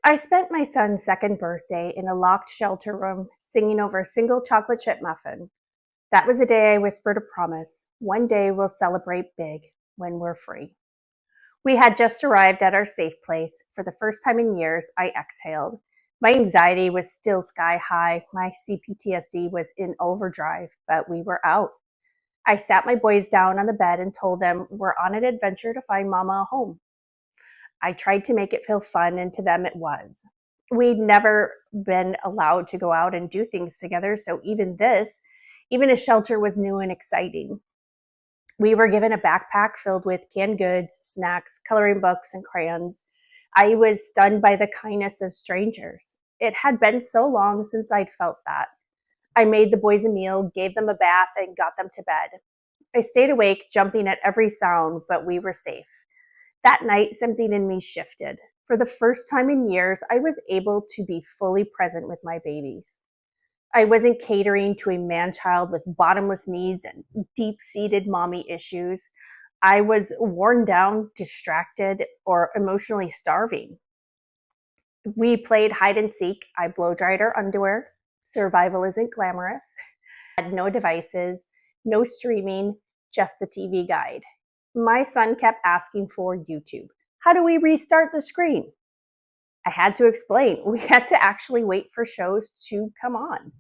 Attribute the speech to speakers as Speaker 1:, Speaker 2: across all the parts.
Speaker 1: I spent my son's second birthday in a locked shelter room singing over a single chocolate chip muffin. That was the day I whispered a promise. One day we'll celebrate big when we're free. We had just arrived at our safe place. For the first time in years, I exhaled. My anxiety was still sky high. My CPTSD was in overdrive, but we were out. I sat my boys down on the bed and told them we're on an adventure to find Mama a home. I tried to make it feel fun, and to them it was. We'd never been allowed to go out and do things together, so even a shelter, was new and exciting. We were given a backpack filled with canned goods, snacks, coloring books, and crayons. I was stunned by the kindness of strangers. It had been so long since I'd felt that. I made the boys a meal, gave them a bath, and got them to bed. I stayed awake, jumping at every sound, but we were safe. That night, something in me shifted. For the first time in years, I was able to be fully present with my babies. I wasn't catering to a man child with bottomless needs and deep seated mommy issues. I was worn down, distracted, or emotionally starving. We played hide and seek. I blow dried our underwear. Survival isn't glamorous. Had no devices, no streaming, just the TV guide. My son kept asking for YouTube. How do we restart the screen? I had to explain. We had to actually wait for shows to come on.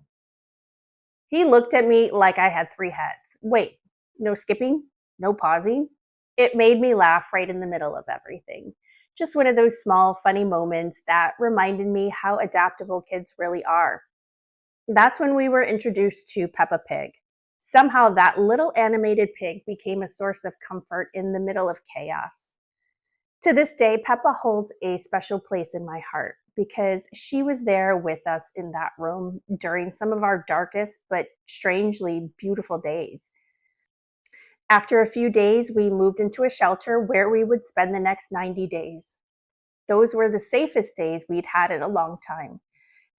Speaker 1: He looked at me like I had three heads. Wait, no skipping? No pausing? It made me laugh right in the middle of everything. Just one of those small, funny moments that reminded me how adaptable kids really are. That's when we were introduced to Peppa Pig. Somehow that little animated pig became a source of comfort in the middle of chaos. To this day, Peppa holds a special place in my heart because she was there with us in that room during some of our darkest but strangely beautiful days. After a few days, we moved into a shelter where we would spend the next 90 days. Those were the safest days we'd had in a long time.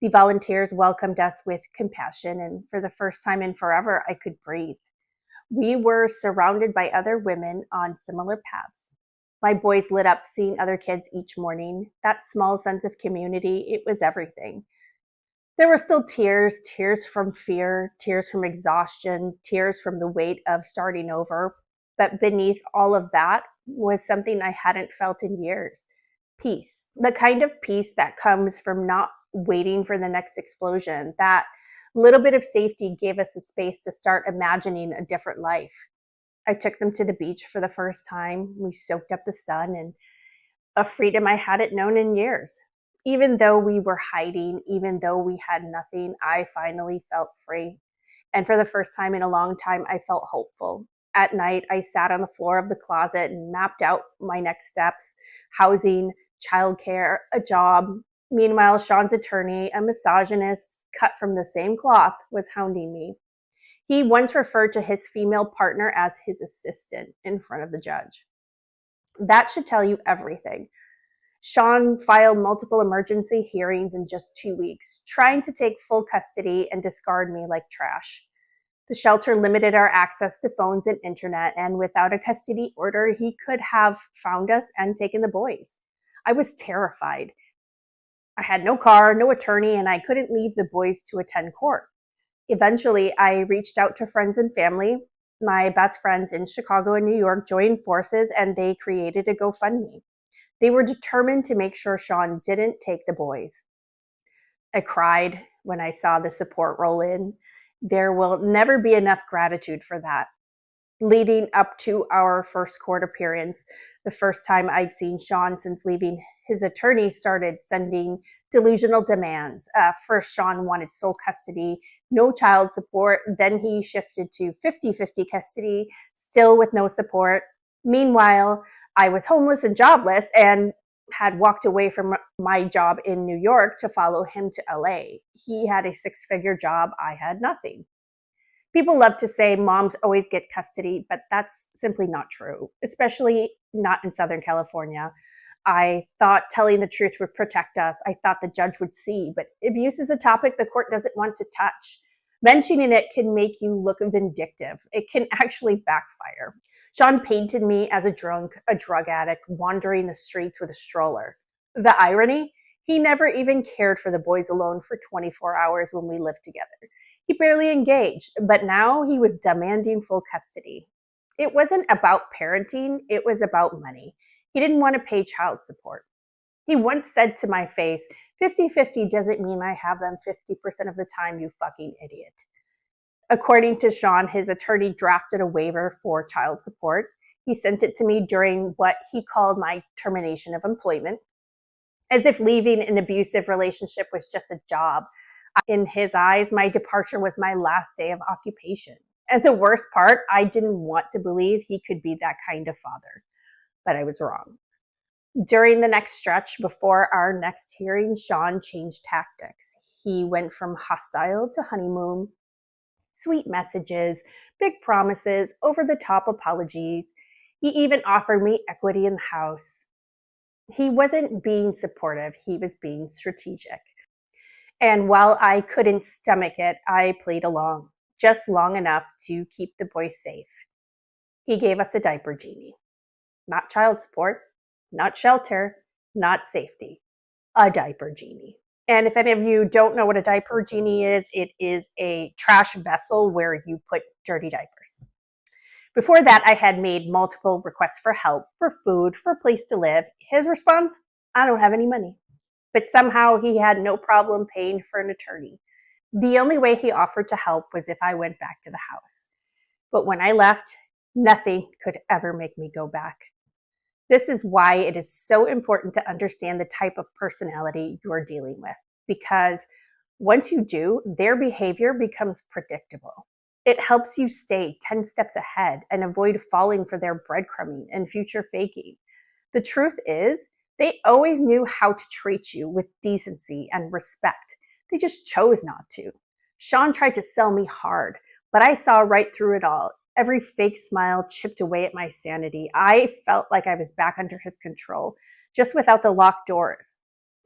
Speaker 1: The volunteers welcomed us with compassion, and for the first time in forever, I could breathe. We were surrounded by other women on similar paths. My boys lit up seeing other kids each morning. That small sense of community, it was everything. There were still tears, tears from fear, tears from exhaustion, tears from the weight of starting over. But beneath all of that was something I hadn't felt in years. Peace. The kind of peace that comes from not waiting for the next explosion. That little bit of safety gave us a space to start imagining a different life. I took them to the beach for the first time. We soaked up the sun and a freedom I hadn't known in years. Even though we were hiding, even though we had nothing, I finally felt free. And for the first time in a long time, I felt hopeful. At night, I sat on the floor of the closet and mapped out my next steps: housing, childcare, a job. Meanwhile, Sean's attorney, a misogynist cut from the same cloth, was hounding me. He once referred to his female partner as his assistant in front of the judge. That should tell you everything. Sean filed multiple emergency hearings in just 2 weeks, trying to take full custody and discard me like trash. The shelter limited our access to phones and internet, and without a custody order, he could have found us and taken the boys. I was terrified. I had no car, no attorney, and I couldn't leave the boys to attend court. Eventually, I reached out to friends and family. My best friends in Chicago and New York joined forces, and they created a GoFundMe. They were determined to make sure Sean didn't take the boys. I cried when I saw the support roll in. There will never be enough gratitude for that. Leading up to our first court appearance, the first time I'd seen Sean since leaving, his attorney started sending delusional demands. First, Sean wanted sole custody, no child support. Then he shifted to 50-50 custody, still with no support. Meanwhile, I was homeless and jobless and had walked away from my job in New York to follow him to LA. He had a six-figure job. I had nothing. People love to say moms always get custody, but that's simply not true, especially not in Southern California. I thought telling the truth would protect us. I thought the judge would see, but abuse is a topic the court doesn't want to touch. Mentioning it can make you look vindictive. It can actually backfire. Sean painted me as a drunk, a drug addict, wandering the streets with a stroller. The irony? He never even cared for the boys alone for 24 hours when we lived together. He barely engaged, but now he was demanding full custody. It wasn't about parenting, it was about money. He didn't want to pay child support. He once said to my face, 50-50 doesn't mean I have them 50% of the time, you fucking idiot. According to Sean, his attorney drafted a waiver for child support. He sent it to me during what he called my termination of employment, as if leaving an abusive relationship was just a job. In his eyes, my departure was my last day of occupation. And the worst part, I didn't want to believe he could be that kind of father, but I was wrong. During the next stretch before our next hearing, Sean changed tactics. He went from hostile to honeymoon, sweet messages, big promises, over the top apologies. He even offered me equity in the house. He wasn't being supportive, he was being strategic. And while I couldn't stomach it, I played along, just long enough to keep the boys safe. He gave us a diaper genie. Not child support, not shelter, not safety. A diaper genie. And if any of you don't know what a diaper genie is, it is a trash vessel where you put dirty diapers. Before that, I had made multiple requests for help, for food, for a place to live. His response, I don't have any money. But somehow he had no problem paying for an attorney. The only way he offered to help was if I went back to the house. But when I left, nothing could ever make me go back. This is why it is so important to understand the type of personality you're dealing with, because once you do, their behavior becomes predictable. It helps you stay 10 steps ahead and avoid falling for their breadcrumbing and future faking. The truth is, they always knew how to treat you with decency and respect. They just chose not to. Sean tried to sell me hard, but I saw right through it all. Every fake smile chipped away at my sanity. I felt like I was back under his control, just without the locked doors.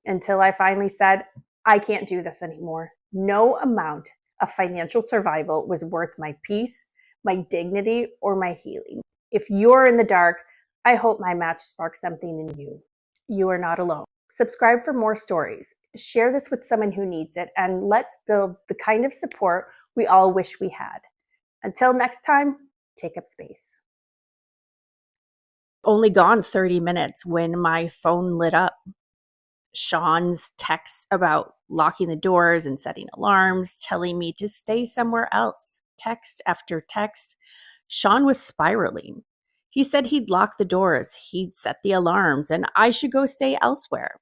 Speaker 1: Until I finally said, I can't do this anymore. No amount of financial survival was worth my peace, my dignity, or my healing. If you're in the dark, I hope my match sparks something in you. You are not alone. Subscribe for more stories. Share this with someone who needs it, and let's build the kind of support we all wish we had. Until next time, take up space. Only gone 30 minutes when my phone lit up. Sean's texts about locking the doors and setting alarms, telling me to stay somewhere else. Text after text. Sean was spiraling. He said he'd lock the doors, he'd set the alarms, and I should go stay elsewhere.